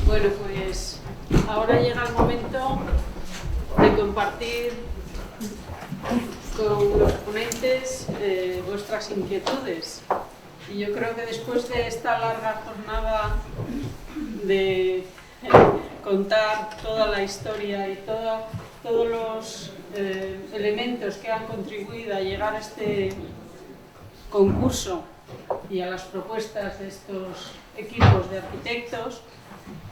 Bueno, pues ahora llega el momento de compartir con los ponentes vuestras inquietudes. Y yo creo que después de esta larga jornada de contar toda la historia y todos los elementos que han contribuido a llegar a este concurso y a las propuestas de estos equipos de arquitectos,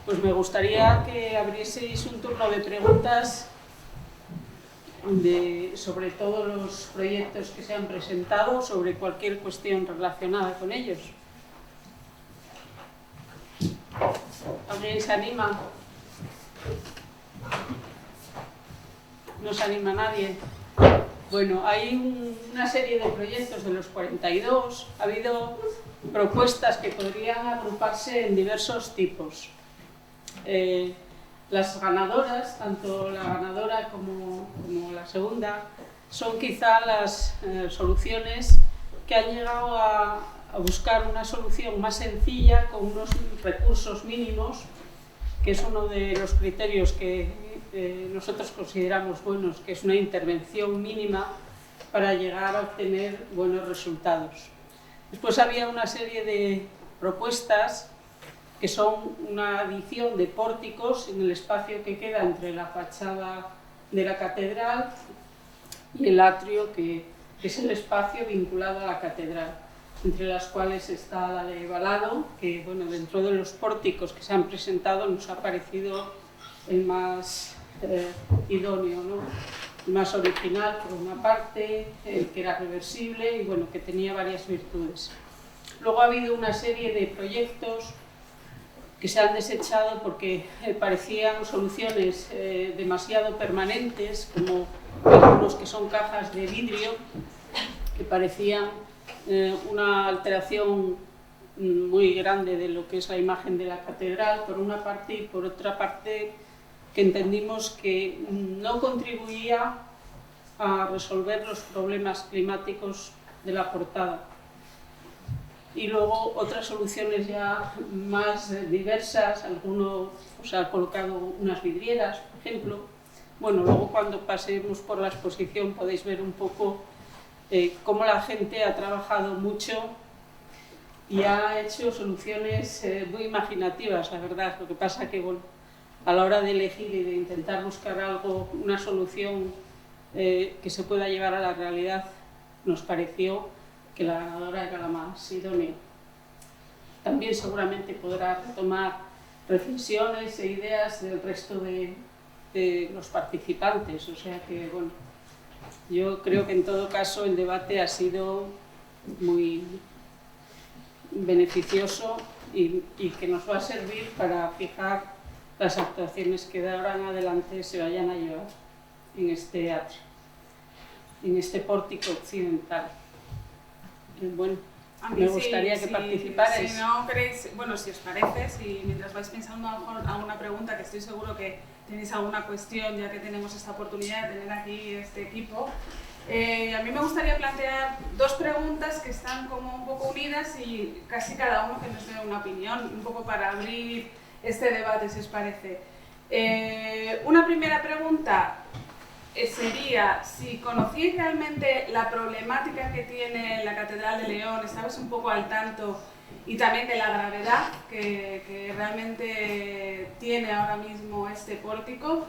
pues me gustaría que abrieseis un turno de preguntas sobre todos los proyectos que se han presentado, sobre cualquier cuestión relacionada con ellos. ¿Alguien se anima? ¿No se anima nadie? Bueno, hay una serie de proyectos de los 42. Ha habido propuestas que podrían agruparse en diversos tipos. Las ganadoras, tanto la ganadora como la segunda, son quizá las soluciones que han llegado a buscar una solución más sencilla con unos recursos mínimos, que es uno de los criterios que nosotros consideramos buenos, que es una intervención mínima para llegar a obtener buenos resultados. Después había una serie de propuestas que son una adición de pórticos en el espacio que queda entre la fachada de la catedral y el atrio, que es el espacio vinculado a la catedral, entre las cuales está la de Balado, que bueno, dentro de los pórticos que se han presentado nos ha parecido el más idóneo, ¿no? El más original por una parte, el que era reversible y bueno, que tenía varias virtudes. Luego ha habido una serie de proyectos que se han desechado porque parecían soluciones demasiado permanentes, como algunos que son cajas de vidrio, que parecían una alteración muy grande de lo que es la imagen de la catedral, por una parte, y por otra parte que entendimos que no contribuía a resolver los problemas climáticos de la portada. Y luego otras soluciones ya más diversas, alguno ha colocado unas vidrieras, por ejemplo. Bueno, luego cuando pasemos por la exposición podéis ver un poco cómo la gente ha trabajado mucho y ha hecho soluciones muy imaginativas, la verdad. Lo que pasa que bueno, a la hora de elegir y de intentar buscar algo, una solución que se pueda llevar a la realidad, nos pareció que la ganadora era la más idónea. También seguramente podrá retomar reflexiones e ideas del resto de los participantes, o sea que bueno, yo creo que en todo caso el debate ha sido muy beneficioso y que nos va a servir para fijar las actuaciones que de ahora en adelante se vayan a llevar en este atrio, en este pórtico occidental. Bueno, me gustaría que participarais. Si no queréis, bueno, si os parece, si mientras vais pensando alguna pregunta, que estoy seguro que tenéis alguna cuestión, ya que tenemos esta oportunidad de tener aquí este equipo, a mí me gustaría plantear dos preguntas que están como un poco unidas y casi cada uno que nos dé una opinión, un poco para abrir este debate, si os parece. Una primera pregunta sería si conocíais realmente la problemática que tiene la Catedral de León, estabais un poco al tanto, y también de la gravedad que realmente tiene ahora mismo este pórtico,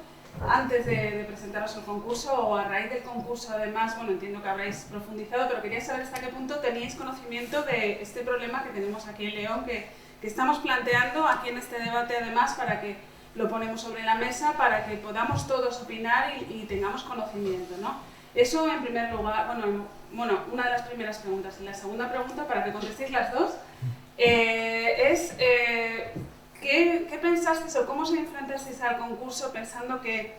antes de presentaros el concurso o a raíz del concurso. Además, bueno, entiendo que habréis profundizado, pero quería saber hasta qué punto teníais conocimiento de este problema que tenemos aquí en León, que estamos planteando aquí en este debate, además, para que lo ponemos sobre la mesa para que podamos todos opinar y tengamos conocimiento, ¿no? Eso en primer lugar, bueno, una de las primeras preguntas. Y la segunda pregunta, para que contestéis las dos, es ¿qué pensasteis o cómo os enfrentasteis al concurso pensando que,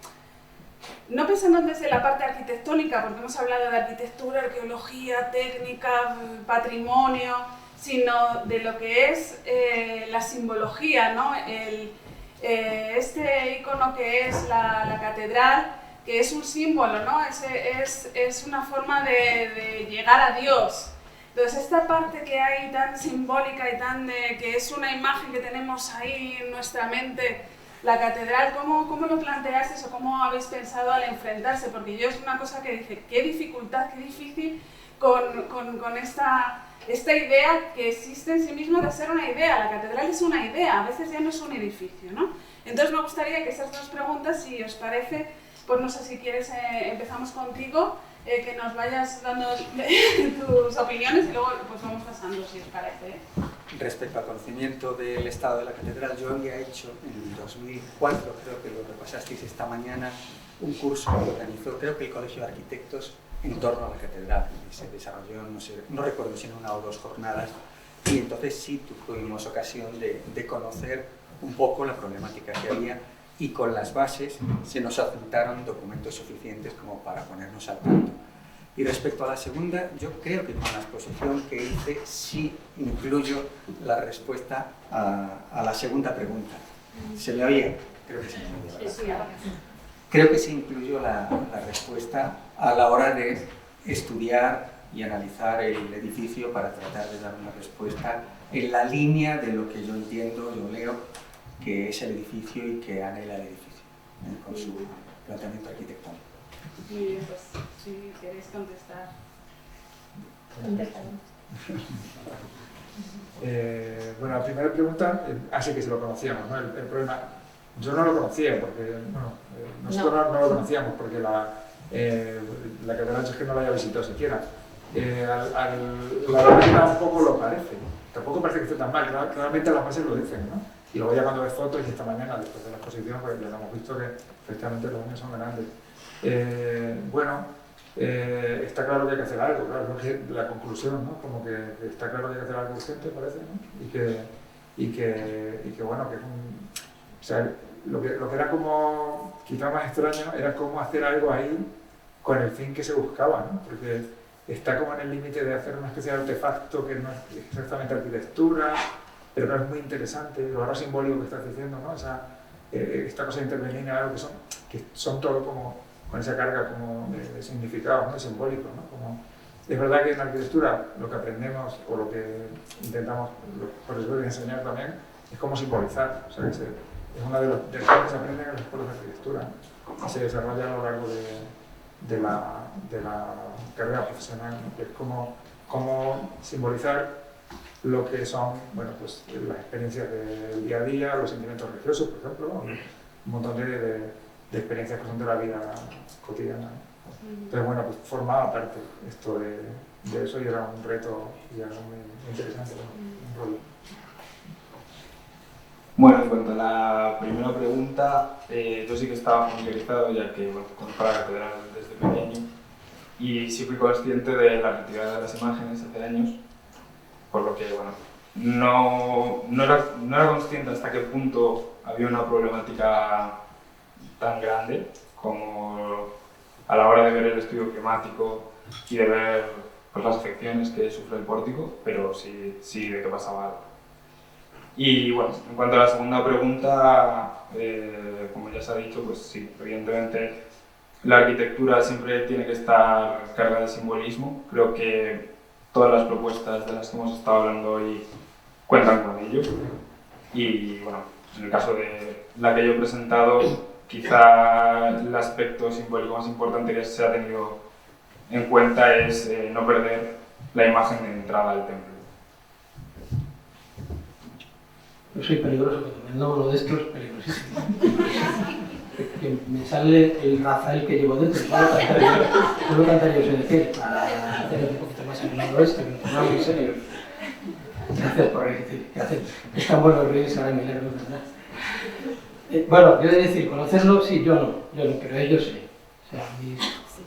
no pensando desde la parte arquitectónica, porque hemos hablado de arquitectura, arqueología, técnica, patrimonio, sino de lo que es la simbología, ¿no? Este icono que es la catedral, que es un símbolo, ¿no? Es una forma de llegar a Dios. Entonces, esta parte que hay tan simbólica y tan que es una imagen que tenemos ahí en nuestra mente, la catedral, ¿cómo lo planteasteis o cómo habéis pensado al enfrentarse? Porque yo es una cosa que dije, qué dificultad, qué difícil con esta idea que existe en sí misma de ser una idea. La catedral es una idea, a veces ya no es un edificio, ¿no? Entonces me gustaría que esas dos preguntas, si os parece, pues no sé si quieres, empezamos contigo, que nos vayas dando tus opiniones y luego pues vamos pasando, si os parece. Respecto al conocimiento del estado de la catedral, yo había hecho en 2004, creo que lo repasasteis esta mañana, un curso que organizó, creo que el Colegio de Arquitectos, en torno a la catedral, y se desarrolló, no recuerdo si en 1 o 2 jornadas, y entonces sí tuvimos ocasión de conocer un poco la problemática que había, y con las bases se nos adjuntaron documentos suficientes como para ponernos al tanto. Y respecto a la segunda, yo creo que con la exposición que hice sí incluyo la respuesta a la segunda pregunta. ¿Se me oye? Creo que se me oye, ¿verdad? Creo que sí incluyo la respuesta a la hora de estudiar y analizar el edificio para tratar de dar una respuesta en la línea de lo que yo entiendo, yo leo, que es el edificio y que anhela el edificio, con su planteamiento arquitectónico. Muy bien, pues si queréis contestar. Bueno, la primera pregunta, así que se lo conocíamos, ¿no? El problema, yo no lo conocía porque, bueno, nosotros no lo conocíamos porque la catedral es que no la haya visitado siquiera. La verdad un poco lo parece, tampoco parece que esté tan mal, claramente las bases lo dicen, ¿no? Y luego ya cuando ves fotos, y esta mañana después de la exposición, pues ya hemos visto que efectivamente los baños son grandes. Está claro que hay que hacer algo, claro, que la conclusión, ¿no? Como que está claro que hay que hacer algo urgente, parece, ¿no? Y que bueno, que es o sea, lo que era como, quizá más extraño, era cómo hacer algo ahí con el fin que se buscaba, ¿no? Porque está como en el límite de hacer una especie de artefacto que no es exactamente arquitectura, pero claro, es muy interesante, lo ahora simbólico que estás diciendo, ¿no? Esta cosa de intervenir en algo que son todo como con esa carga como de significado, ¿no? De simbólico, ¿no? Como, es verdad que en la arquitectura lo que aprendemos o lo que intentamos, por eso voy a enseñar también, es cómo simbolizar, o sea, que es una de las cosas que se aprenden en las escuelas de arquitectura, ¿no? Y se desarrolla a lo largo de la carrera profesional, ¿no? Que es cómo simbolizar lo que son, bueno, pues las experiencias del día a día, los sentimientos religiosos, por ejemplo, ¿no? Un montón de experiencias que son de la vida cotidiana, ¿no? Entonces, bueno, pues formaba parte esto de eso y era un reto y algo muy interesante, ¿no? Un rollo. Bueno, en cuanto a la primera pregunta, yo sí que estaba familiarizado, ya que bueno, conozco la catedral desde pequeño y sí fui consciente de la retirada de las imágenes hace años, por lo que, bueno, no era consciente hasta qué punto había una problemática tan grande como a la hora de ver el estudio climático y de ver pues, las afecciones que sufre el pórtico, pero sí de qué pasaba algo. Y bueno, en cuanto a la segunda pregunta, como ya se ha dicho, pues sí, evidentemente la arquitectura siempre tiene que estar cargada de simbolismo. Creo que todas las propuestas de las que hemos estado hablando hoy cuentan con ello. Y bueno, en el caso de la que yo he presentado, quizá el aspecto simbólico más importante que se ha tenido en cuenta es no perder la imagen de entrada del templo. Yo soy peligroso, porque me ando uno de estos peligrosísimo. Que me sale el Rafael que llevo dentro, solo cantar yo, soy decir, para hacer un poquito más animado esto, que no muy serio. Gracias por reírte, gracias. Están buenos reír, ahora milagros, ¿verdad? Bueno, yo he de decir, conocerlo, sí, yo no, pero ellos sí. O sea, mis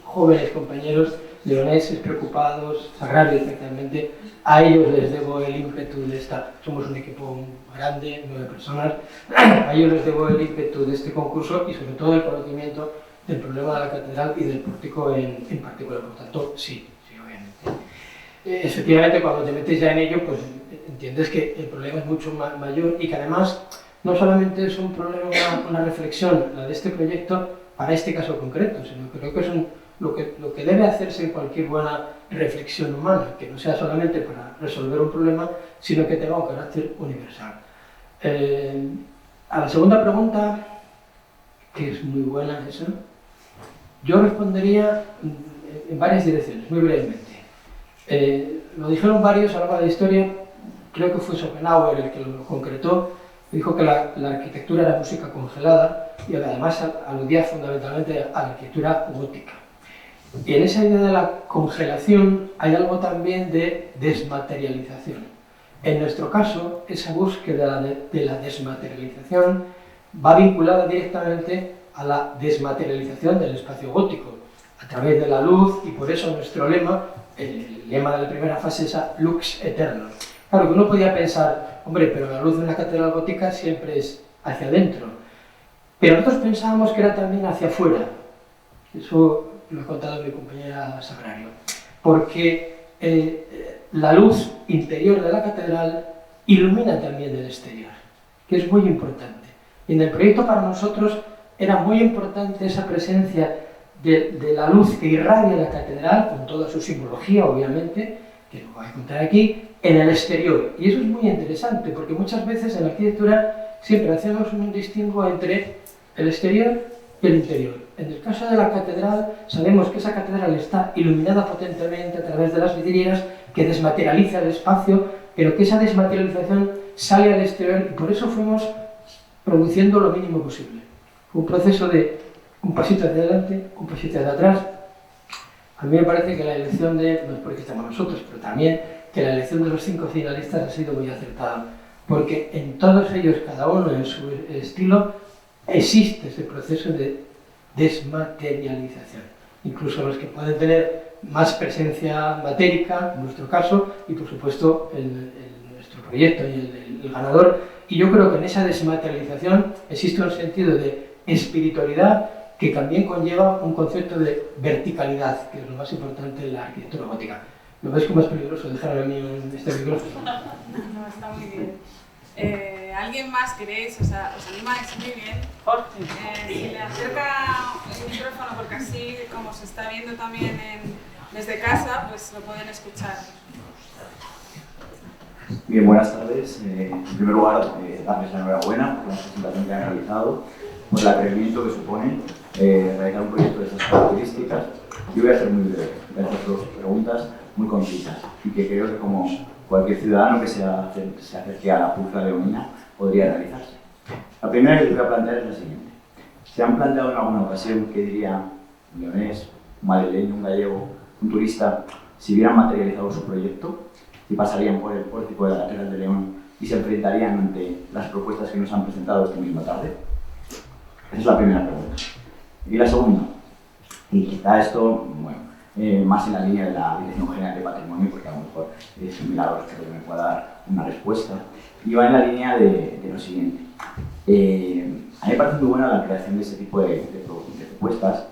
jóvenes compañeros leoneses, preocupados, agrarios especialmente, a ellos les debo el ímpetu de somos un equipo grande, 9 personas, a ellos les debo el ímpetu de este concurso y sobre todo el conocimiento del problema de la catedral y del pórtico en particular. Por lo tanto, sí, obviamente. Efectivamente, cuando te metes ya en ello, pues entiendes que el problema es mucho mayor y que además no solamente es un problema, una reflexión, la de este proyecto, para este caso concreto, sino que creo que es lo que debe hacerse en cualquier buena reflexión humana, que no sea solamente para resolver un problema, sino que tenga un carácter universal. A la segunda pregunta, que es muy buena esa, yo respondería en varias direcciones, muy brevemente. Lo dijeron varios a lo largo de la historia, creo que fue Schopenhauer el que lo concretó, dijo que la arquitectura era música congelada y además aludía fundamentalmente a la arquitectura gótica. Y en esa idea de la congelación hay algo también de desmaterialización. En nuestro caso, esa búsqueda de la desmaterialización va vinculada directamente a la desmaterialización del espacio gótico, a través de la luz, y por eso nuestro lema, el lema de la primera fase es a lux aeterno. Claro, que uno podía pensar, hombre, pero la luz de una catedral gótica siempre es hacia adentro. Pero nosotros pensábamos que era también hacia afuera. Eso lo ha contado mi compañera Sagrario. Porque la luz interior de la catedral ilumina también el exterior, que es muy importante. Y en el proyecto para nosotros era muy importante esa presencia de la luz que irradia la catedral, con toda su simbología, obviamente, que lo voy a contar aquí, en el exterior. Y eso es muy interesante, porque muchas veces en la arquitectura siempre hacemos un distingo entre el exterior y el interior. En el caso de la catedral, sabemos que esa catedral está iluminada potentemente a través de las vidrieras, que desmaterializa el espacio, pero que esa desmaterialización sale al exterior, y por eso fuimos produciendo lo mínimo posible. Fue un proceso de un pasito hacia adelante, un pasito hacia atrás. A mí me parece que la elección de, no es porque estamos nosotros, pero también que la elección de los 5 finalistas ha sido muy acertada, porque en todos ellos, cada uno en su estilo, existe ese proceso de desmaterialización. Incluso los que pueden tener más presencia matérica, en nuestro caso, y por supuesto nuestro proyecto y el ganador. Y yo creo que en esa desmaterialización existe un sentido de espiritualidad que también conlleva un concepto de verticalidad, que es lo más importante en la arquitectura gótica. ¿Lo ves como es peligroso dejar a mí en este micrófono? No, está muy bien. ¿Alguien más queréis? O sea, ¿os animáis? Muy bien. Jorge. Si le acerca el micrófono, porque así, como se está viendo también desde casa, pues lo pueden escuchar. Bien, buenas tardes. En primer lugar, darles la enhorabuena por la presentación que han realizado, por el atrevimiento que supone realizar un proyecto de estas características. Yo voy a ser muy breve, voy a hacer 2 preguntas muy concisas y que creo que como cualquier ciudadano que se acerque a la Puerta Leonina podría realizarse. La primera que les voy a plantear es la siguiente. ¿Se han planteado en alguna ocasión qué diría un leonés, un madrileño, un gallego, un turista, si hubieran materializado su proyecto, si pasarían por el pórtico de la Catedral de León y se enfrentarían ante las propuestas que nos han presentado esta misma tarde? Esa es la primera pregunta. Y la segunda, y quizá esto, bueno, más en la línea de la Dirección General de Patrimonio, porque a lo mejor es un milagro que me pueda dar una respuesta, y va en la línea de lo siguiente. A mí me parece muy buena la creación de ese tipo de propuestas,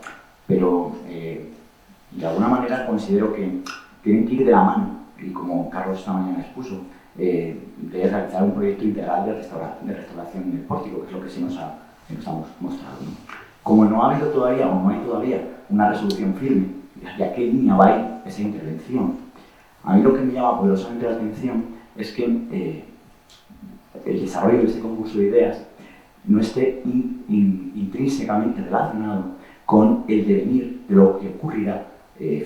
pero de alguna manera considero que tienen que ir de la mano, y como Carlos esta mañana expuso, de realizar un proyecto integral de restauración del pórtico, que es lo que sí nos ha mostrado, ¿no? Como no ha habido todavía, o no hay todavía, una resolución firme de hacia qué línea va a ir esa intervención, a mí lo que me llama poderosamente la atención es que el desarrollo de ese concurso de ideas no esté intrínsecamente relacionado con el devenir de lo que ocurrirá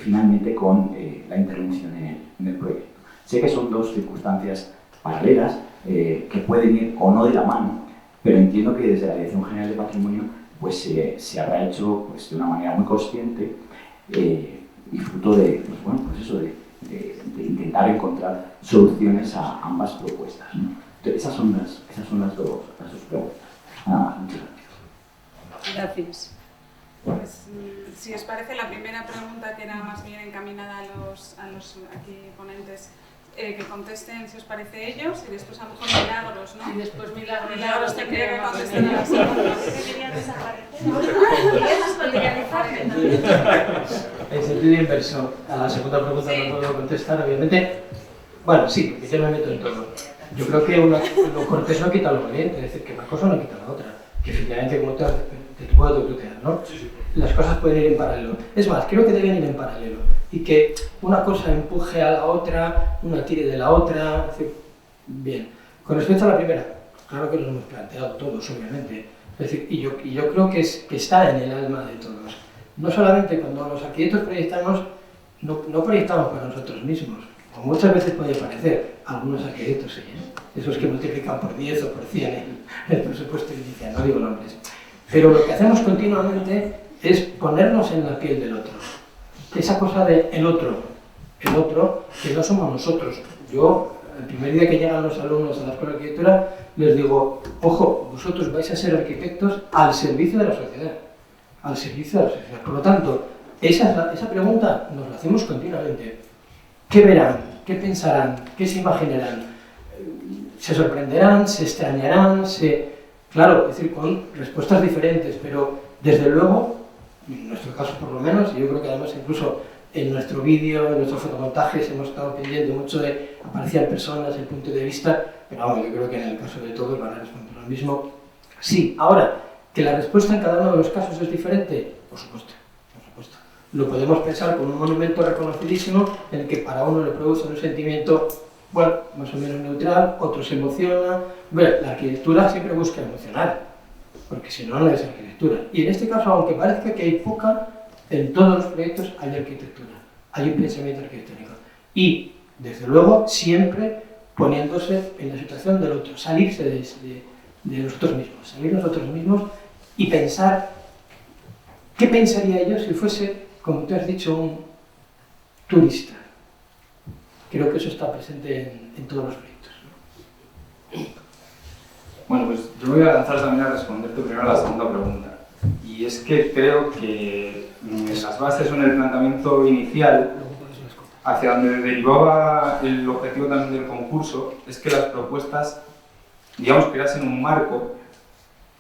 finalmente con la intervención en el proyecto. Sé que son 2 circunstancias paralelas que pueden ir o no de la mano, pero entiendo que desde la Dirección General de Patrimonio pues, se habrá hecho pues, de una manera muy consciente y fruto de, pues, bueno, pues eso, de intentar encontrar soluciones a ambas propuestas, ¿no? Entonces, esas son las dos preguntas. Nada más, muchas gracias. Gracias. Pues, si os parece, la primera pregunta, que era más bien encaminada a los aquí ponentes, que contesten, si os parece, ellos, y después a lo mejor Milagros, ¿no? Y después Milagros. Milagros tendría que contestar a la segunda. En sentido inverso, a la segunda pregunta Sí. no puedo contestar, obviamente. Bueno, sí, porque yo me meto en todo. Yo creo que lo cortés no quita lo valiente, es decir, que una cosa no quita la otra. que efectivamente, como te puedo tutear, ¿no? Las cosas pueden ir en paralelo. Es más, creo que deben ir en paralelo y que una cosa empuje a la otra, una tire de la otra. Bien. Con respecto a la primera, claro que lo hemos planteado todos, obviamente. Es decir, y yo creo que está en el alma de todos. No solamente cuando los arquitectos proyectamos, no proyectamos para nosotros mismos. Como muchas veces puede parecer, algunos arquitectos sí, esos que multiplican por 10 o por 100 el presupuesto inicial, no digo nombres. Pero lo que hacemos continuamente es ponernos en la piel del otro. Esa cosa de el otro, que no somos nosotros. Yo, el primer día que llegan los alumnos a la escuela de arquitectura, les digo, ojo, vosotros vais a ser arquitectos al servicio de la sociedad. Al servicio de la sociedad. Por lo tanto, esa pregunta nos la hacemos continuamente. ¿Qué verán? ¿Qué pensarán? ¿Qué se imaginarán? ¿Se sorprenderán? ¿Se extrañarán? Claro, es decir, con respuestas diferentes, pero desde luego, en nuestro caso por lo menos, y yo creo que además incluso en nuestro vídeo, en nuestros fotomontajes hemos estado pendiente mucho de aparecer personas, el punto de vista, pero vamos, yo creo que en el caso de todos van a responder lo mismo. Sí, ahora, que la respuesta en cada uno de los casos es diferente, por supuesto. Lo podemos pensar con un monumento reconocidísimo en el que para uno le produce un sentimiento, bueno, más o menos neutral, otro se emociona. Bueno, la arquitectura siempre busca emocionar, porque si no, no es arquitectura. Y en este caso, aunque parezca que hay poca, en todos los proyectos hay arquitectura, hay un pensamiento arquitectónico. Y, desde luego, siempre poniéndose en la situación del otro, salirse de nosotros mismos y pensar qué pensaría yo si fuese, como tú has dicho, un turista. Creo que eso está presente en todos los proyectos, ¿no? Bueno, pues yo voy a lanzar también a responderte primero a la segunda pregunta. Y es que creo que las bases o en el planteamiento inicial, hacia donde derivaba el objetivo también del concurso, es que las propuestas, digamos, creasen un marco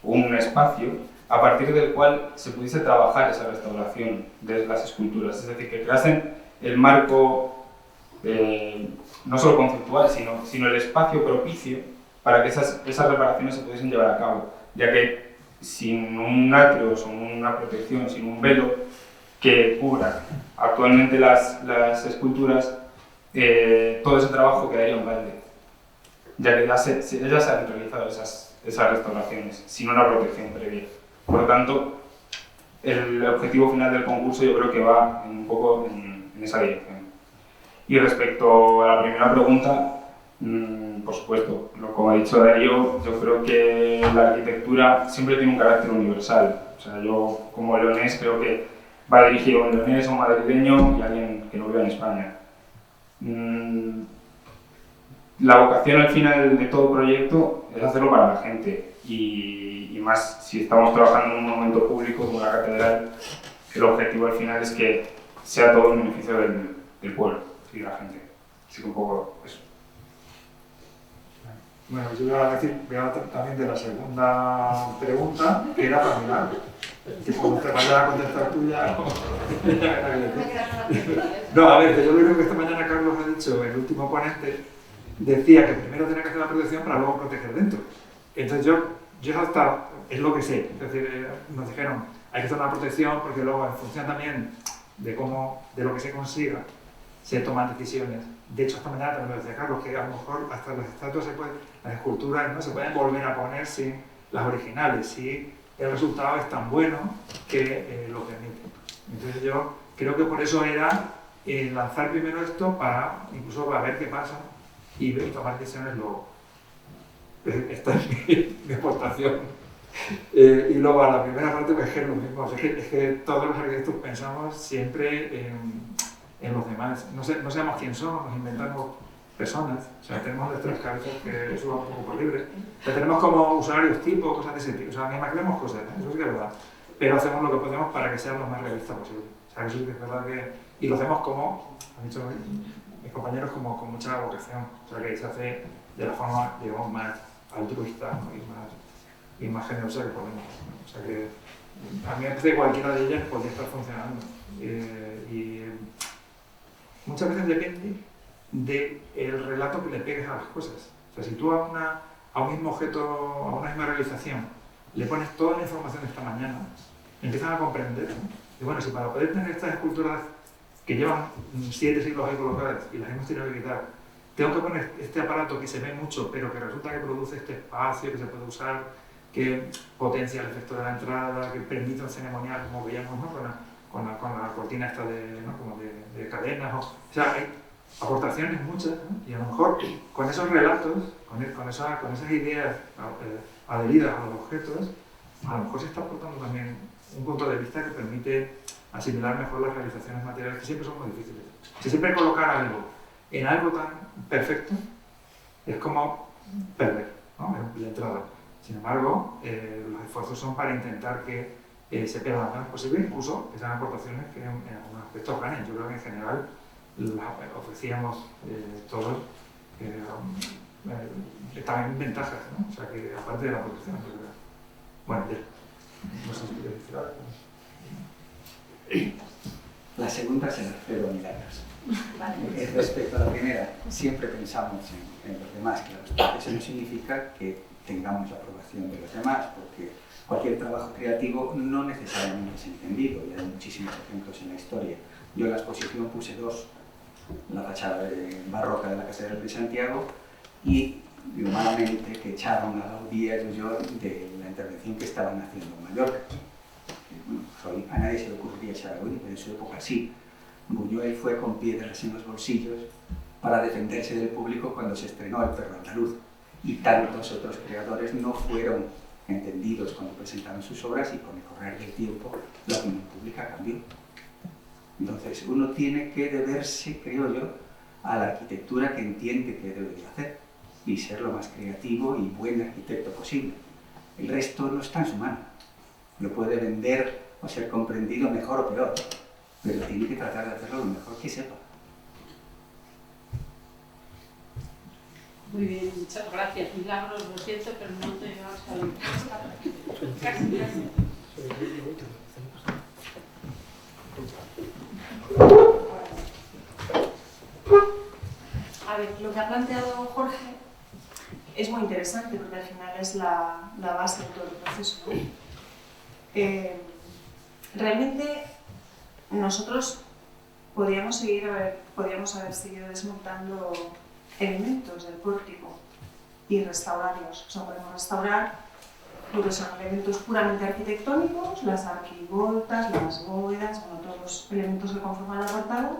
o un espacio a partir del cual se pudiese trabajar esa restauración de las esculturas. Es decir, que creasen el marco no solo conceptual, sino el espacio propicio para que esas reparaciones se pudiesen llevar a cabo, ya que sin un atrio, sin una protección, sin un velo que cubra actualmente las esculturas, todo ese trabajo quedaría en balde, ya que ellas se han realizado esas restauraciones sin una protección previa. Por lo tanto, el objetivo final del concurso yo creo que va un poco en esa dirección. Y respecto a la primera pregunta, por supuesto, como ha dicho Darío, yo creo que la arquitectura siempre tiene un carácter universal. O sea, yo como leonés creo que va dirigido a un leonés, a un madrileño y a alguien que no viva en España. La vocación al final de todo proyecto es hacerlo para la gente y más si estamos trabajando en un monumento público como la catedral, el objetivo al final es que sea todo en beneficio del pueblo y de la gente. Así que un poco eso. Bueno, yo voy a hablar también de la segunda pregunta, que era para mirar. Que como te vaya a contestar tú ya. No, a ver, yo lo único que esta mañana Carlos ha dicho, el último ponente, decía que primero tenía que hacer la protección para luego proteger dentro. Entonces yo hasta, es lo que sé, es decir, nos dijeron, hay que hacer una protección porque luego en función también de lo que se consiga, se toman decisiones. De hecho, esta mañana también lo decía Carlos, que a lo mejor hasta las estatuas, las esculturas, ¿no?, se pueden volver a poner sin las originales, si el resultado es tan bueno que lo permite. Entonces yo creo que por eso era lanzar primero esto para incluso para ver qué pasa y tomar decisiones luego. Esta es mi aportación. Y luego a la primera parte pues es lo mismo, es que todos los arquitectos pensamos siempre en los demás. No sabemos quién somos, nos inventamos personas, o sea, tenemos nuestras cabezas que suban un poco por libre, pero tenemos como usuarios tipo, cosas de ese tipo, o sea, ni imaginemos cosas, eso sí que es verdad, pero hacemos lo que podemos para que sea lo más realista posible, o sea, eso sí que es verdad y lo hacemos como, han dicho mis compañeros, como con mucha vocación, o sea, que se hace de la forma, digamos, más altruista, ¿no?, y más generosa que podemos, ¿no? O sea, que a mí me parece que cualquiera de ellas podría estar funcionando, y muchas veces depende del relato que le pegues a las cosas. O sea, si tú a un mismo objeto, a una misma realización, le pones toda la información de esta mañana, empiezan a comprender, ¿no? Y bueno, si para poder tener estas esculturas que llevan 7 siglos ahí colocadas y las hemos tenido que quitar, tengo que poner este aparato que se ve mucho, pero que resulta que produce este espacio que se puede usar, que potencia el efecto de la entrada, que permite un ceremonial, como veíamos, ¿no? con la cortina esta de, ¿no? como de cadenas. O sea, hay aportaciones muchas, ¿no? Y a lo mejor con esos relatos, con esas ideas adheridas a los objetos, a lo mejor se está aportando también un punto de vista que permite asimilar mejor las realizaciones materiales, que siempre son muy difíciles. Si siempre colocar algo en algo tan perfecto es como perder, ¿no? La entrada. Sin embargo, los esfuerzos son para intentar que se pierda lo menos posible, incluso que sean aportaciones que en algunos aspectos ganen. Yo creo que en general las ofrecíamos todos también ventajas, ¿no? O sea que aparte de la protección, yo creo. Bueno, ya. No sé si quieres decir algo. La segunda se las cedo milagros. Vale. Respecto a la primera, siempre pensamos en los demás, claro. Eso no significa que tengamos la aprobación de los demás, porque cualquier trabajo creativo no necesariamente es entendido, y hay muchísimos ejemplos en la historia. Yo en la exposición puse 2, la fachada barroca de la Catedral de Santiago y humanamente que echaron a Gaudí y a Buñuel de la intervención que estaban haciendo en Mallorca. Bueno, a nadie se le ocurriría echar a Gaudí, pero en su época sí. Buñuel fue con piedras en los bolsillos para defenderse del público cuando se estrenó El perro andaluz, y tantos otros creadores no fueron entendidos cuando presentaron sus obras, y con el correr del tiempo la opinión pública cambió. Entonces uno tiene que deberse, creo yo, a la arquitectura que entiende que debe de hacer y ser lo más creativo y buen arquitecto posible. El resto no está en su mano. Lo puede vender o ser comprendido mejor o peor, pero tiene que tratar de hacerlo lo mejor que sepa. Muy bien, muchas gracias. Milagros, lo siento, pero no te llevas a la... Casi. A ver, lo que ha planteado Jorge es muy interesante porque al final es la base de todo el proceso, ¿no? Realmente nosotros podríamos haber seguido desmontando elementos del pórtico y restaurarlos. O sea, podemos restaurar lo que son elementos puramente arquitectónicos, las arquivoltas, las bóvedas, bueno, todos los elementos que conforman la portada,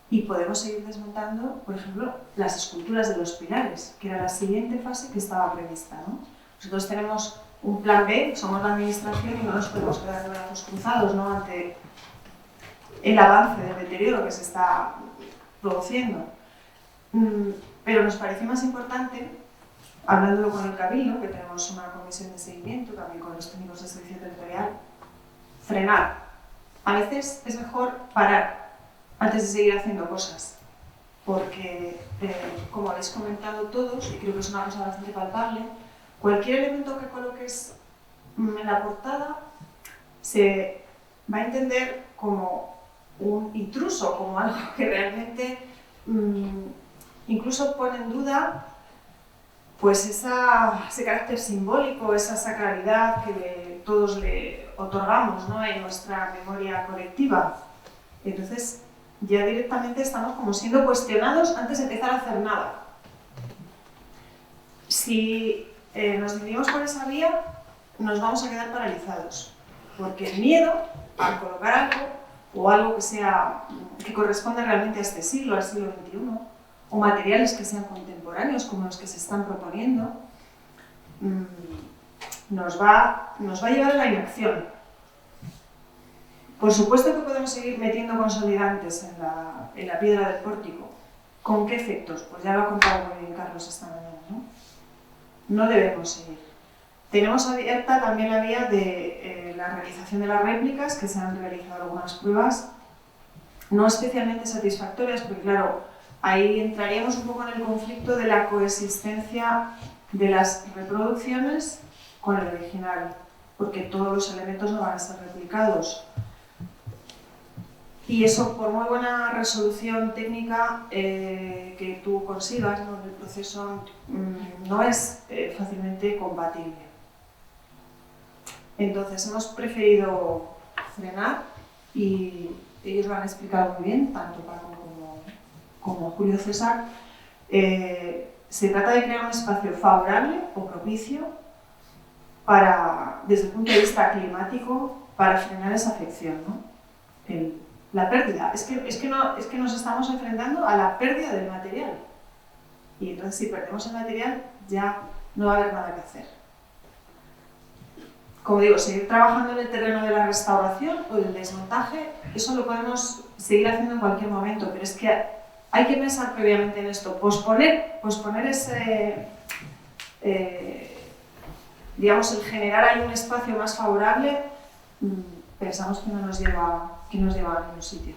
y podemos seguir desmontando, por ejemplo, las esculturas de los pilares, que era la siguiente fase que estaba prevista, ¿no? Nosotros tenemos un plan B, somos la administración y no nos podemos quedar de brazos cruzados, ¿no?, ante el avance del deterioro que se está produciendo. Pero nos parece más importante, hablándolo con el Cabildo, que tenemos una comisión de seguimiento, también con los técnicos de servicio territorial, frenar. A veces es mejor parar antes de seguir haciendo cosas, porque, como habéis comentado todos, y creo que es una cosa bastante palpable, cualquier elemento que coloques en la portada se va a entender como un intruso, como algo que realmente incluso pone en duda pues ese carácter simbólico, esa sacralidad que todos le otorgamos, ¿no?, en nuestra memoria colectiva. Entonces ya directamente estamos como siendo cuestionados antes de empezar a hacer nada. Si nos dirigimos por esa vía, nos vamos a quedar paralizados, porque el miedo a colocar algo, o algo que corresponda realmente a este siglo, al siglo XXI, o materiales que sean contemporáneos como los que se están proponiendo, nos va a llevar a la inacción. Por supuesto que podemos seguir metiendo consolidantes en la piedra del pórtico. ¿Con qué efectos? Pues ya lo ha contado muy bien Carlos esta mañana, ¿no? No debemos seguir. Tenemos abierta también la vía de la realización de las réplicas, que se han realizado algunas pruebas no especialmente satisfactorias, porque claro, ahí entraríamos un poco en el conflicto de la coexistencia de las reproducciones con el original, porque todos los elementos no van a ser replicados. Y eso, por muy buena resolución técnica que tú consigas, ¿no?, en el proceso, no es fácilmente compatible. Entonces hemos preferido frenar y ellos lo han explicado muy bien, tanto Paco como Julio César. Se trata de crear un espacio favorable o propicio para, desde el punto de vista climático, para frenar esa afección, ¿no? La pérdida. Es que nos estamos enfrentando a la pérdida del material. Y entonces si perdemos el material ya no va a haber nada que hacer. Como digo, seguir trabajando en el terreno de la restauración o del desmontaje, eso lo podemos seguir haciendo en cualquier momento, pero es que hay que pensar previamente en esto. Posponer ese, digamos, el generar ahí un espacio más favorable, pensamos que no nos lleva a ningún sitio.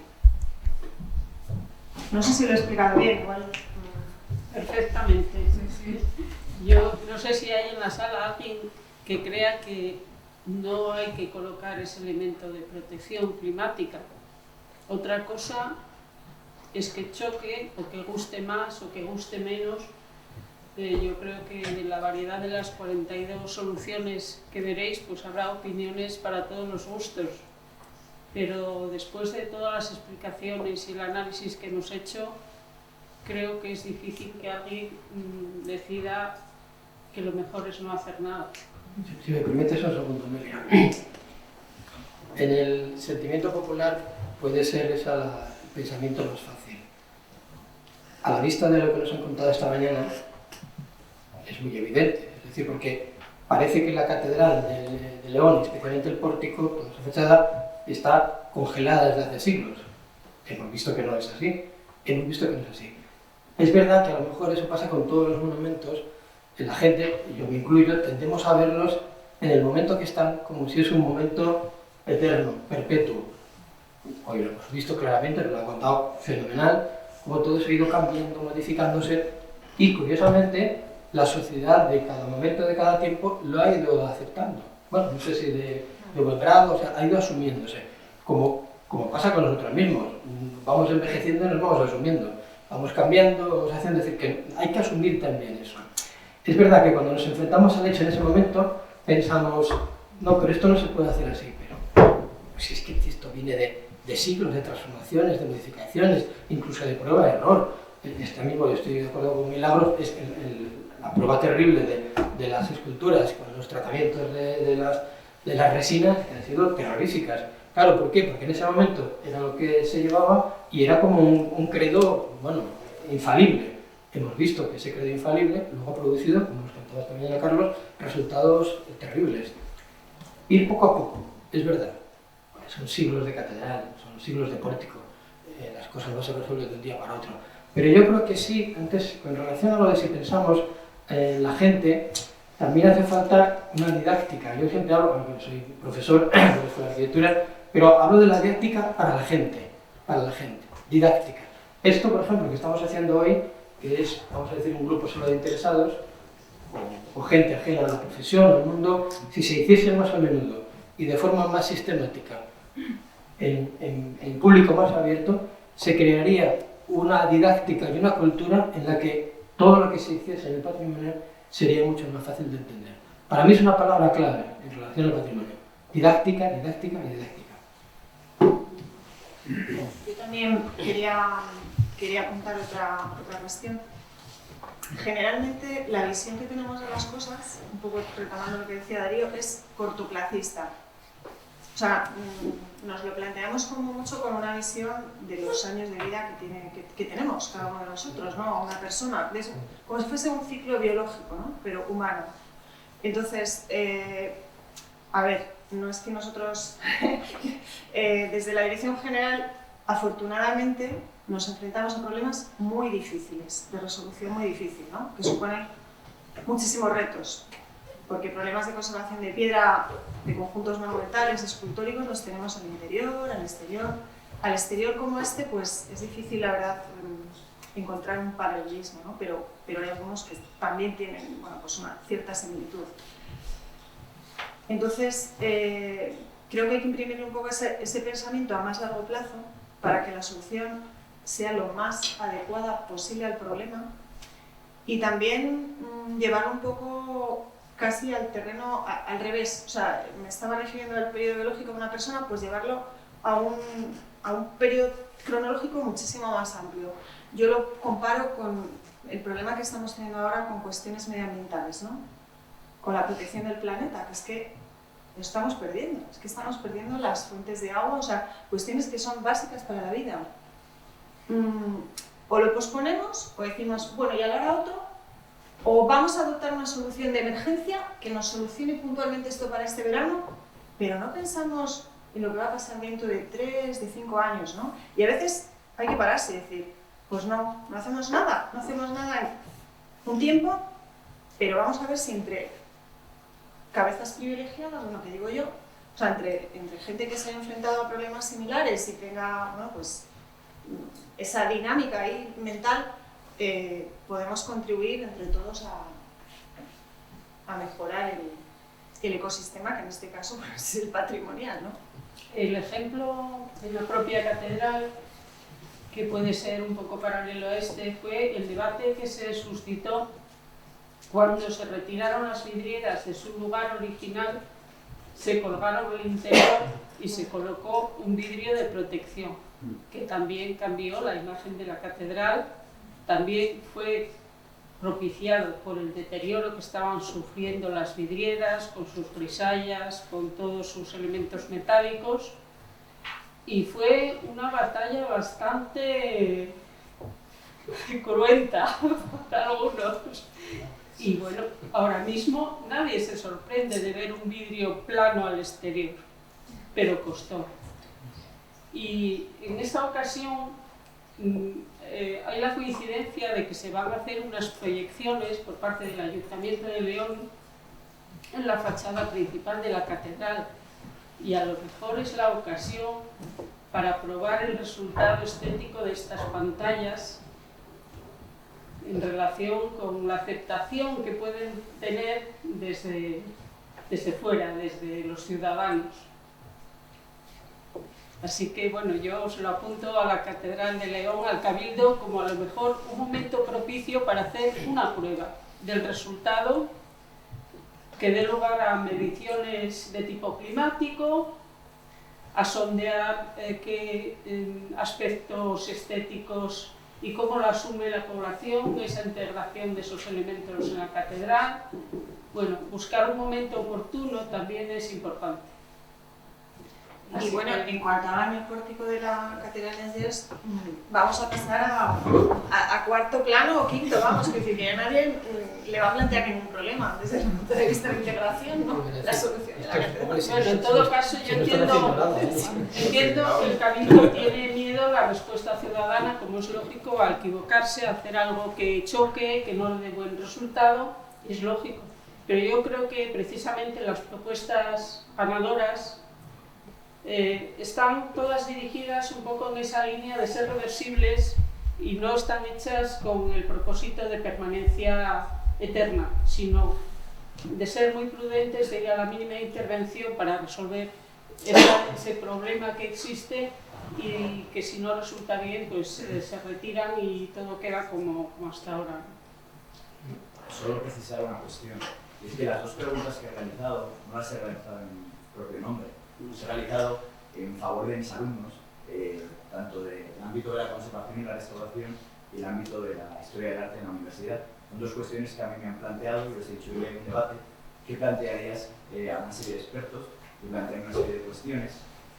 No sé si lo he explicado bien, igual. Perfectamente. Sí. Yo no sé si hay en la sala alguien que crea que no hay que colocar ese elemento de protección climática. Otra cosa es que choque o que guste más o que guste menos. Yo creo que de la variedad de las 42 soluciones que veréis, pues habrá opiniones para todos los gustos. Pero después de todas las explicaciones y el análisis que hemos hecho, creo que es difícil que alguien decida que lo mejor es no hacer nada. Si me permites un segundo, Amelia. En el sentimiento popular puede ser ese el pensamiento más fácil. A la vista de lo que nos han contado esta mañana, es muy evidente. Es decir, porque parece que la catedral de León, especialmente el pórtico, toda su fachada, está congelada desde hace siglos. Hemos visto que no es así. Es verdad que a lo mejor eso pasa con todos los monumentos. La gente, y yo me incluyo, tendemos a verlos en el momento que están como si es un momento eterno, perpetuo. Hoy lo hemos visto claramente, lo ha contado fenomenal, cómo todo se ha ido cambiando, modificándose, y curiosamente la sociedad de cada momento, de cada tiempo, lo ha ido aceptando. Bueno, no sé si de buen grado, o sea, ha ido asumiéndose, como pasa con nosotros mismos. Vamos envejeciendo y nos vamos asumiendo, vamos cambiando, vamos haciendo, es decir, que hay que asumir también eso. Es verdad que cuando nos enfrentamos al hecho en ese momento, pensamos, no, pero esto no se puede hacer así, pero si es que esto viene de siglos de transformaciones, de modificaciones, incluso de prueba de error. Este mismo, yo estoy de acuerdo con Milagros, es la prueba terrible de las esculturas con los tratamientos de las resinas, que han sido terroríficas. Claro, ¿por qué? Porque en ese momento era lo que se llevaba y era como un credo, bueno, infalible. Hemos visto que ese credo infalible luego ha producido, como nos contaba también Carlos, resultados terribles. Ir poco a poco, es verdad. Son siglos de catedral, son siglos de pórtico. Las cosas no se resuelven de un día para otro. Pero yo creo que sí, antes, con relación a lo de si pensamos la gente, también hace falta una didáctica. Yo siempre hablo, bueno, soy profesor de arquitectura, pero hablo de la didáctica para la gente, didáctica. Esto, por ejemplo, que estamos haciendo hoy, que es, vamos a decir, un grupo solo de interesados, o gente ajena a la profesión, al mundo, si se hiciese más a menudo y de forma más sistemática, en público más abierto, se crearía una didáctica y una cultura en la que todo lo que se hiciese en el patrimonio sería mucho más fácil de entender. Para mí es una palabra clave en relación al patrimonio. Didáctica, didáctica y didáctica. Yo también quería apuntar otra cuestión. Generalmente la visión que tenemos de las cosas, un poco retomando lo que decía Darío, es cortoplacista. O sea, nos lo planteamos como mucho con una visión de los años de vida que tenemos cada uno de nosotros, ¿no? Una persona, como si fuese un ciclo biológico, ¿no? Pero humano. Entonces, a ver, no es que nosotros, desde la Dirección General, afortunadamente, nos enfrentamos a problemas muy difíciles, de resolución muy difícil, ¿no? Que suponen muchísimos retos. Porque problemas de conservación de piedra, de conjuntos monumentales, escultóricos, los tenemos al interior, al exterior. Al exterior como este, pues es difícil, la verdad, encontrar un paralelismo, ¿no? Pero hay algunos que también tienen, bueno, pues una cierta similitud. Entonces, creo que hay que imprimirle un poco ese pensamiento a más largo plazo para que la solución sea lo más adecuada posible al problema y también llevar un poco casi al terreno al revés. O sea, me estaba refiriendo al periodo biológico de una persona, pues llevarlo a un periodo cronológico muchísimo más amplio. Yo lo comparo con el problema que estamos teniendo ahora con cuestiones medioambientales, ¿no? Con la protección del planeta, que es que lo estamos perdiendo. Es que estamos perdiendo las fuentes de agua, o sea, cuestiones que son básicas para la vida. O lo posponemos, o decimos, bueno, ya lo hará otro, o vamos a adoptar una solución de emergencia que nos solucione puntualmente esto para este verano, pero no pensamos en lo que va a pasar dentro de 3, de 5 años, ¿no? Y a veces hay que pararse y decir, pues no hacemos nada en un tiempo, pero vamos a ver si entre cabezas privilegiadas, bueno, que digo yo, o sea, entre gente que se haya enfrentado a problemas similares y tenga, bueno, pues esa dinámica ahí mental, podemos contribuir entre todos a mejorar el ecosistema, que en este caso pues, es el patrimonial, ¿no? El ejemplo de la propia catedral, que puede ser un poco paralelo a este, fue el debate que se suscitó cuando se retiraron las vidrieras de su lugar original, se colgaron el interior y se colocó un vidrio de protección, que también cambió la imagen de la catedral, también fue propiciado por el deterioro que estaban sufriendo las vidrieras, con sus grisallas, con todos sus elementos metálicos, y fue una batalla bastante cruenta para algunos. Y bueno, ahora mismo nadie se sorprende de ver un vidrio plano al exterior, pero costó. Y en esta ocasión hay la coincidencia de que se van a hacer unas proyecciones por parte del Ayuntamiento de León en la fachada principal de la catedral, y a lo mejor es la ocasión para probar el resultado estético de estas pantallas en relación con la aceptación que pueden tener desde fuera, desde los ciudadanos. Así que bueno, yo os lo apunto a la Catedral de León, al Cabildo, como a lo mejor un momento propicio para hacer una prueba del resultado que dé lugar a mediciones de tipo climático, a sondear qué aspectos estéticos y cómo lo asume la población, esa integración de esos elementos en la catedral. Bueno, buscar un momento oportuno también es importante. Y bueno, en cuanto hagan el pórtico de la Catedral de Dios, vamos a pasar a cuarto plano o quinto, vamos, que ya nadie le va a plantear ningún problema desde el punto de vista de integración, ¿no? La solución de la catedral. Bueno, en todo caso, yo entiendo que el Cabildo tiene miedo a la respuesta ciudadana, como es lógico, a equivocarse, a hacer algo que choque, que no dé buen resultado, es lógico. Pero yo creo que precisamente las propuestas ganadoras están todas dirigidas un poco en esa línea de ser reversibles y no están hechas con el propósito de permanencia eterna, sino de ser muy prudentes, de ir a la mínima intervención para resolver ese problema que existe, y que si no resulta bien, pues se retiran y todo queda como hasta ahora. Solo precisar una cuestión, y es que las dos preguntas que he realizado no las he realizado en mi propio nombre. Se ha realizado en favor de mis alumnos, tanto del ámbito de la conservación y la restauración y el ámbito de la historia del arte en la universidad. Son dos cuestiones que a mí me han planteado y les he dicho yo en un debate. ¿Qué plantearías a una serie de expertos? Yo plantearía una serie de cuestiones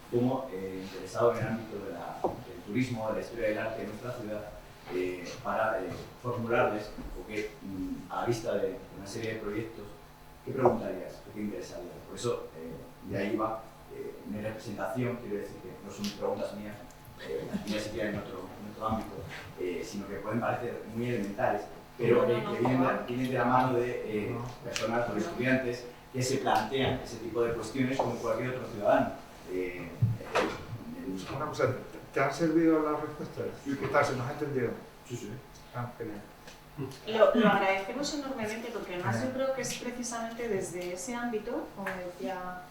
como interesado en el ámbito del turismo, de la historia del arte de nuestra ciudad, para formularles, o que a la vista de una serie de proyectos, ¿qué preguntarías? ¿Qué te interesaría? Por eso, de ahí va mi representación, quiero decir que no son preguntas mías, ni siquiera en otro ámbito, sino que pueden parecer muy elementales, pero que vienen de la mano de personas o de estudiantes que se plantean ese tipo de cuestiones como cualquier otro ciudadano. Una cosa, ¿te han servido las respuestas? ¿Qué tal? ¿Se nos ha entendido? Sí, sí. Ah, genial. Lo agradecemos enormemente, porque además yo creo que es precisamente desde ese ámbito, como decía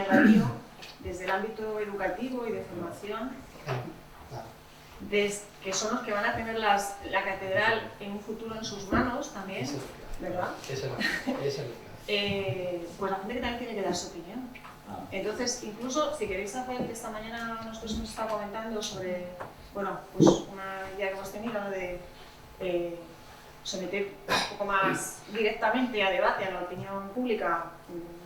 Darío, desde el ámbito educativo y de formación, que son los que van a tener la catedral en un futuro en sus manos también, ¿verdad? pues la gente que también tiene que dar su opinión. Entonces, incluso si queréis hacer, esta mañana nosotros hemos estado comentando sobre, bueno, pues una idea que hemos tenido, ¿no?, de someter un poco más directamente a debate a la opinión pública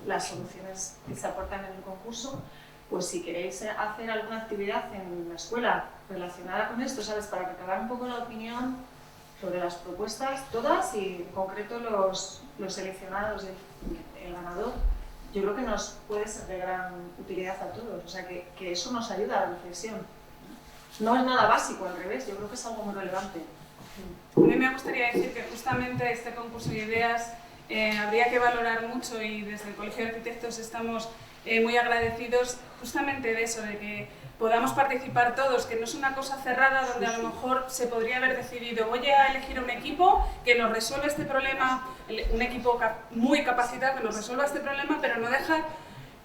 las soluciones que se aportan en el concurso. Pues si queréis hacer alguna actividad en la escuela relacionada con esto, ¿sabes?, para recabar un poco la opinión sobre las propuestas, todas, y en concreto los seleccionados, el ganador, yo creo que nos puede ser de gran utilidad a todos. O sea, que eso nos ayuda a la reflexión. No es nada básico, al revés, yo creo que es algo muy relevante. A mí me gustaría decir que justamente este concurso de ideas habría que valorar mucho, y desde el Colegio de Arquitectos estamos muy agradecidos justamente de eso, de que podamos participar todos, que no es una cosa cerrada donde a lo mejor se podría haber decidido voy a elegir un equipo que nos resuelva este problema, un equipo muy capacitado que nos resuelva este problema, pero no deja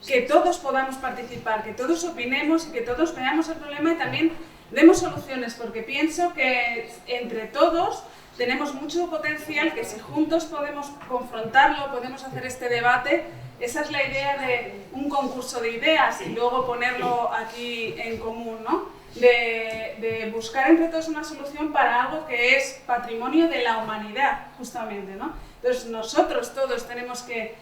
que todos podamos participar, que todos opinemos y que todos veamos el problema y también demos soluciones, porque pienso que entre todos tenemos mucho potencial, que si juntos podemos confrontarlo, podemos hacer este debate. Esa es la idea de un concurso de ideas y luego ponerlo aquí en común, ¿no? De buscar entre todos una solución para algo que es patrimonio de la humanidad, justamente, ¿no? Entonces nosotros todos tenemos que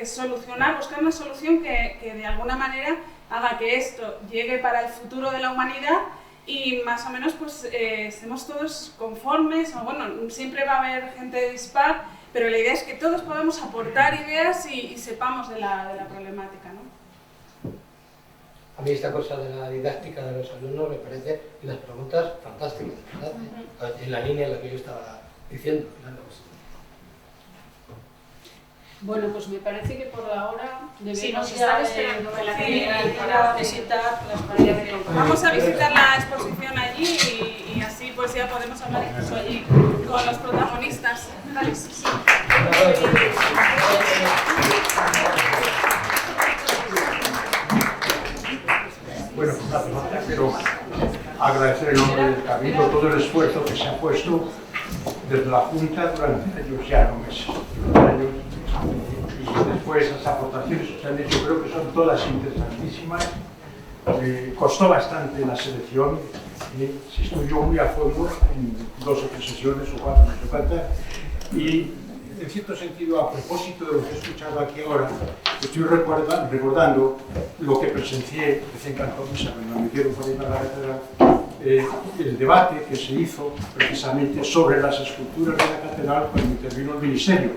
solucionar, buscar una solución que de alguna manera haga que esto llegue para el futuro de la humanidad y más o menos pues estemos todos conformes, o bueno, siempre va a haber gente dispar, pero la idea es que todos podamos aportar ideas y sepamos de la problemática, ¿no? A mí esta cosa de la didáctica de los alumnos me parece unas preguntas fantásticas, ¿verdad? En la línea en la que yo estaba diciendo. Bueno, pues me parece que por la hora debemos Sí, nos están esperando en la general para visitar las paredes de concurso. Vamos a visitar la exposición allí y así pues ya podemos hablar incluso allí con los protagonistas. Vale, sí, sí. Bueno, pues hace falta, pero agradecer en nombre del Cabildo todo el esfuerzo que se ha puesto desde la Junta durante años, ya no meses, y después las aportaciones que se han hecho creo que son todas interesantísimas. Costó bastante la selección, se estudió muy a fondo en 2 o 3 sesiones o 4, no sé cuántas, y en cierto sentido, a propósito de lo que he escuchado aquí ahora, estoy recordando lo que presencié recién Cantomisa cuando me metieron por ahí para la catedral, el debate que se hizo precisamente sobre las esculturas de la catedral cuando intervino el Ministerio.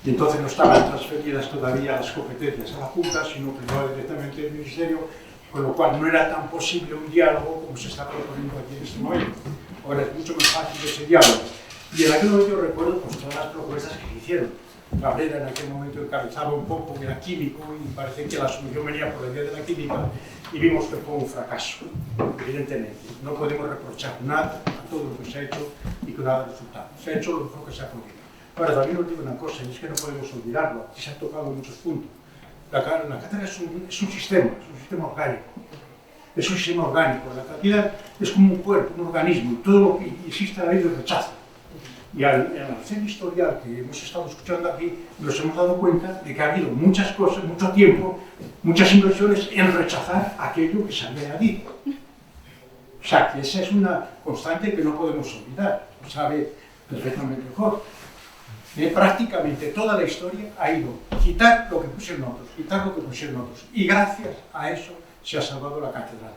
Y entonces no estaban transferidas todavía las competencias a la Junta, sino que no directamente el Ministerio, con lo cual no era tan posible un diálogo como se está proponiendo aquí en este momento. Ahora es mucho más fácil ese diálogo. Y en aquel momento recuerdo pues, todas las propuestas que se hicieron. Cabrera en aquel momento encabezaba un poco, era químico y parece que la solución venía por la vía de la química y vimos que fue un fracaso, evidentemente. No podemos reprochar nada a todo lo que se ha hecho y que nada resultado. Se ha hecho lo mejor que se ha podido. Ahora también os digo una cosa, y es que no podemos olvidarlo, aquí se ha tocado en muchos puntos. La cátedra es un sistema orgánico. Es un sistema orgánico. La cátedra es como un cuerpo, un organismo, todo lo que existe ahí lo rechaza. Y al hacer historial que hemos estado escuchando aquí, nos hemos dado cuenta de que ha habido muchas cosas, mucho tiempo, muchas inversiones en rechazar aquello que se había añadido. O sea, que esa es una constante que no podemos olvidar, lo sabe perfectamente mejor. Prácticamente toda la historia ha ido quitar lo que pusieron otros, quitar lo que pusieron otros. Y gracias a eso se ha salvado la catedral.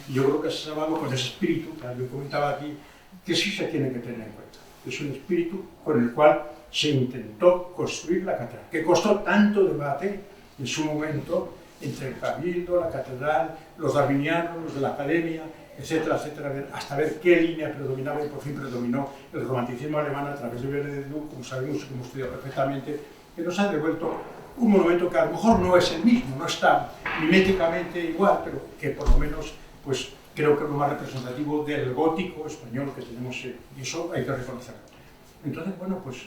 Y yo creo que se ha salvado con ese espíritu, que yo comentaba aquí, que sí se tiene que tener en cuenta. Es un espíritu con el cual se intentó construir la catedral, que costó tanto debate en su momento entre el Cabildo, la catedral, los darwinianos, los de la academia, etcétera, etcétera, hasta ver qué línea predominaba y por fin predominó el romanticismo alemán a través de Benedetto, como sabemos y como hemos estudiado perfectamente, que nos ha devuelto un monumento que a lo mejor no es el mismo, no está miméticamente igual, pero que por lo menos pues, creo que es lo más representativo del gótico español que tenemos, y eso hay que reconocerlo. Entonces, bueno, pues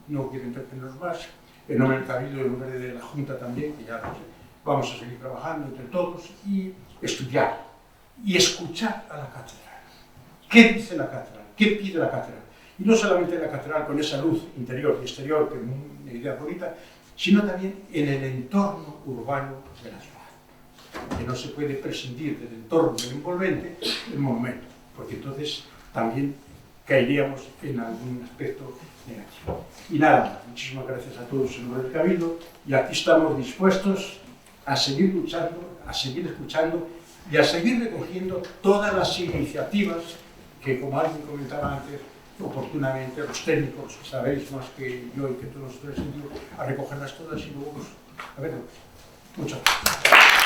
no quiero entretenernos más, en nombre del Cabildo, en nombre de la Junta también, que ya vamos a seguir trabajando entre todos y estudiar y escuchar a la catedral. ¿Qué dice la catedral? ¿Qué pide la catedral? Y no solamente la catedral con esa luz interior y exterior, que es una idea bonita, sino también en el entorno urbano de la ciudad, que no se puede prescindir del entorno envolvente del monumento, porque entonces también caeríamos en algún aspecto negativo. Y nada más, muchísimas gracias a todos en nombre del Cabildo, y aquí estamos dispuestos a seguir luchando, a seguir escuchando y a seguir recogiendo todas las iniciativas que, como alguien comentaba antes, oportunamente los técnicos sabéis más que yo y que todos ustedes sentido, a recogerlas todas y luego a verlo. Muchas gracias.